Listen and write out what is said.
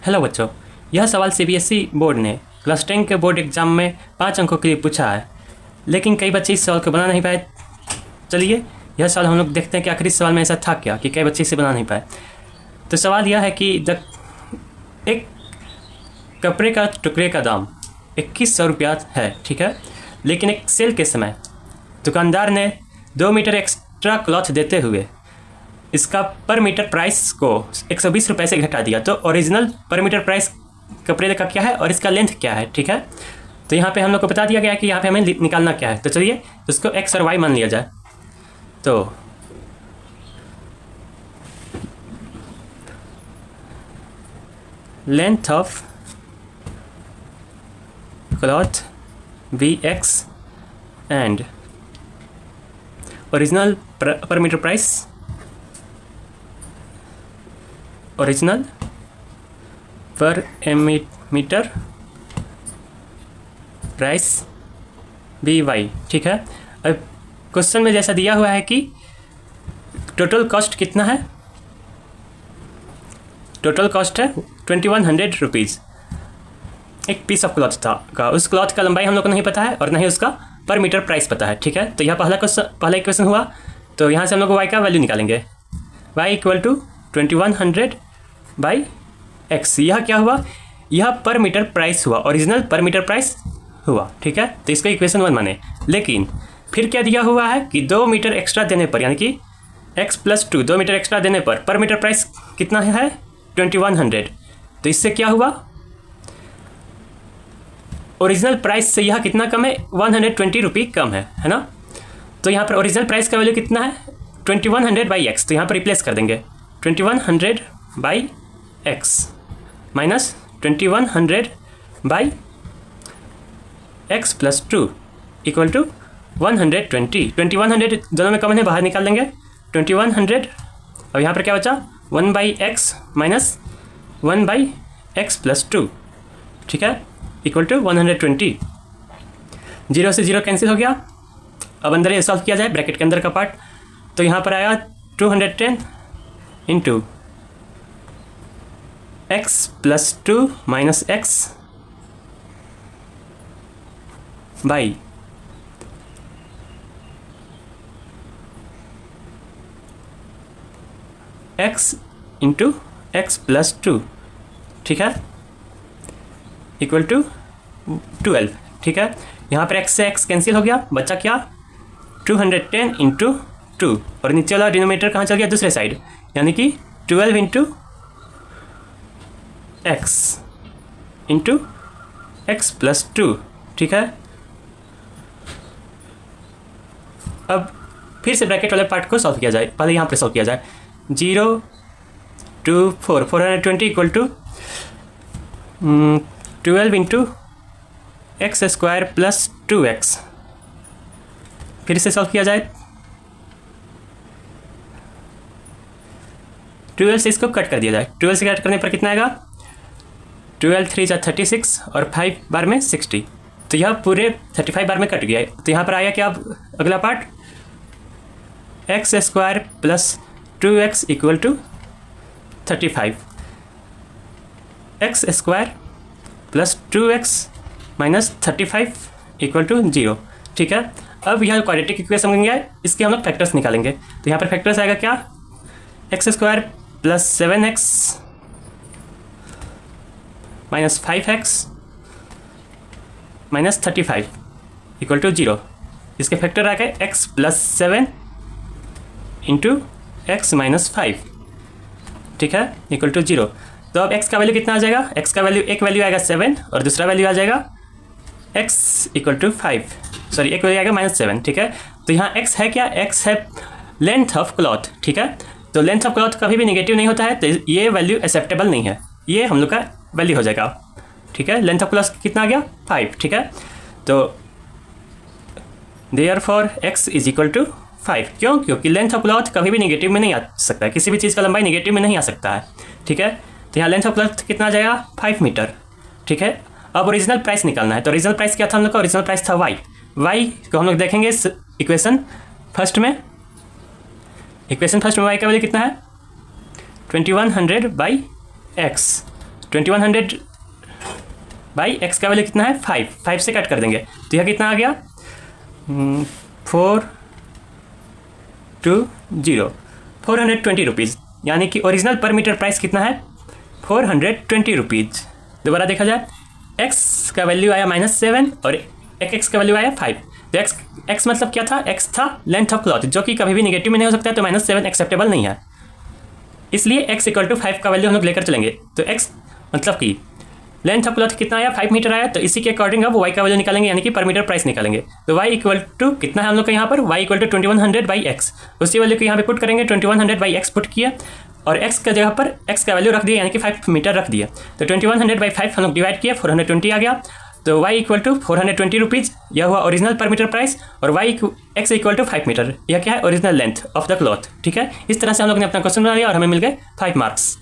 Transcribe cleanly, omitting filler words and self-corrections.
Hello बच्चों, यह सवाल सीबीएसई बोर्ड ने क्लास 10 के बोर्ड एग्जाम में 5 अंकों के लिए पूछा है, लेकिन कई बच्चे इस सवाल को बना नहीं पाए। चलिए यह सवाल हम लोग देखते हैं कि आखिर इस सवाल में ऐसा था क्या कि कई बच्चे इसे बना नहीं पाए। तो सवाल यह है कि एक कपड़े का टुकड़े का दाम 2100 रुपया है, ठीक है, लेकिन एक सेल के समय दुकानदार ने 2 मीटर एक्स्ट्रा क्लॉथ देते हुए इसका पर मीटर प्राइस को 120 रुपये से घटा दिया। तो ओरिजिनल पर मीटर प्राइस कपड़े का क्या है और इसका लेंथ क्या है, ठीक है। तो यहाँ पे हम लोग को बता दिया गया है कि यहाँ पे हमें निकालना क्या है। तो चलिए उसको एक्स और वाई मान लिया जाए। तो length of cloth be x and original per metre price original per metre price be y, ठीक है। अब क्वेश्चन में जैसा दिया हुआ है कि टोटल कॉस्ट कितना है, टोटल कॉस्ट है 2100 रुपीज़ एक पीस ऑफ क्लॉथ का। उस क्लॉथ का लंबाई हम लोग को नहीं पता है और नहीं उसका पर मीटर प्राइस पता है, ठीक है। तो यह पहला इक्वेशन हुआ। तो यहाँ से हम लोग वाई का वैल्यू निकालेंगे। Y equal to 2100 by x. यह क्या हुआ, यह पर मीटर प्राइस हुआ, ओरिजिनल पर मीटर प्राइस हुआ, ठीक है। तो इसको इक्वेशन 1 माने। लेकिन फिर क्या दिया हुआ है कि 2 मीटर एक्स्ट्रा देने पर, यानी कि x + 2 2 मीटर एक्स्ट्रा देने पर मीटर प्राइस कितना है 2100। तो इससे क्या हुआ, ओरिजिनल प्राइस से यह कितना कम है, 120 रुपये कम है ना। तो यहाँ पर ओरिजिनल प्राइस का वैल्यू कितना है 2100 बाई एक्स। तो यहाँ पर रिप्लेस कर देंगे 2100 by x minus 2100 by x + 2 equal to 120। 2100 दोनों में कॉमन है, बाहर निकाल देंगे 2100। और यहाँ पर क्या बचा 1 by x minus 1 by x + 2, ठीक है, इक्वल टू 120। 0 से 0 कैंसिल हो गया। अब अंदर ये सॉल्व किया जाए, ब्रैकेट के अंदर का पार्ट। तो यहाँ पर आया 210 into x + 2 minus x by x into x + 2, ठीक है, इक्वल टू 12, ठीक है। यहाँ पर x से x कैंसिल हो गया, बचा क्या 210 इंटू 2 और नीचे वाला डिनोमिनेटर कहाँ चल गया, दूसरे साइड, यानी कि 12 इंटू x इंटू x + 2, ठीक है। अब फिर से ब्रैकेट वाले पार्ट को सॉल्व किया जाए। पहले यहाँ पर सॉल्व किया जाए 0 2 4 420 equal to 12 into x square + 2x। फिर से सॉल्व किया जाए, 12 से इसको कट कर दिया जाए। 12 से कट करने पर कितना आएगा 12 3 = 36 और 5 बार में 60। तो यह पूरे 35 बार में कट गया। तो यहाँ पर आया क्या, अब अगला part x square + 2x equal to 35, x square + 2x minus 35 equal to 0, ठीक है। अब यह क्वाड्रेटिक इक्वेशन बन गया है, इसके हम लोग फैक्टर्स निकालेंगे। तो यहाँ पर फैक्टर्स आएगा क्या, x square + 7x minus 5x minus 35 equal to 0। इसके फैक्टर आ गए x + 7 इंटू एक्स माइनस 5, ठीक है, इक्वल टू 0। तो अब x का वैल्यू कितना आ जाएगा, x का वैल्यू एक वैल्यू आएगा 7 और दूसरा वैल्यू आ जाएगा x इक्वल टू 5, सॉरी एक वैल्यू आएगा -7, ठीक है। तो यहाँ x है क्या, x है लेंथ ऑफ क्लॉथ, ठीक है। तो लेंथ ऑफ क्लॉथ कभी भी नेगेटिव नहीं होता है, तो ये वैल्यू एक्सेप्टेबल नहीं है, ये हम लोग का वैल्यू हो जाएगा, ठीक है। लेंथ ऑफ क्लॉथ कितना आ गया 5, ठीक है। तो therefore x is equal to 5, क्यों, क्योंकि लेंथ ऑफ क्लॉथ कभी भी नेगेटिव में नहीं आ सकता है, किसी भी चीज़ का लंबाई नेगेटिव में नहीं आ सकता है, ठीक है। तो यहाँ लेंथ ऑफ क्लॉथ कितना आ जाएगा 5 मीटर, ठीक है। अब ओरिजिनल प्राइस निकालना है। तो ओरिजिनल प्राइस क्या था हम लोग का, ओरिजिनल प्राइस था y को हम लोग देखेंगे इक्वेशन फर्स्ट में। इक्वेशन फर्स्ट में y का वैल्यू कितना है 2100 बाई एक्स, 2100 बाई एक्स का वैल्यू कितना है 5 से कट कर देंगे तो यह कितना आ गया 420 रुपीज़, यानी कि ओरिजिनल पर मीटर प्राइस कितना है 420 रुपीज़। दोबारा देखा जाए x का वैल्यू आया -7 और x का वैल्यू आया 5। तो x मतलब क्या था, x था लेंथ ऑफ क्लॉथ, जो कि कभी भी निगेटिव में नहीं हो सकता है, तो -7 एक्सेप्टेबल नहीं है, इसलिए x = 5 का वैल्यू हम लोग लेकर चलेंगे। तो x मतलब कि लेंथ ऑफ क्लॉथ कितना आया 5 मीटर आया, तो इसी के अकॉर्डिंग अब y का वैल्यू निकालेंगे, यानी कि पर मीटर प्राइस निकालेंगे। तो y = कितना है हम लोग का यहाँ पर, y = 2100 बाई एक्स, उसी वैल्यू को यहाँ पे पुट करेंगे, 2100 बाई एक्स पुट किया और x का जगह पर x का वैल्यू रख दिया, यानी कि 5 मीटर रख दिया। तो 2100 बाई 5 हम लोग डिवाइड किया, 420 आ गया। तो y = 420 रुपीज़, यह हुआ ओरिजिनल पर मीटर प्राइस, और x = 5 मीटर, यह क्या है original length of the cloth. ठीक है, इस तरह से हम लोग ने अपना क्वेश्चन बना लिया और हमें मिल गए 5 मार्क्स।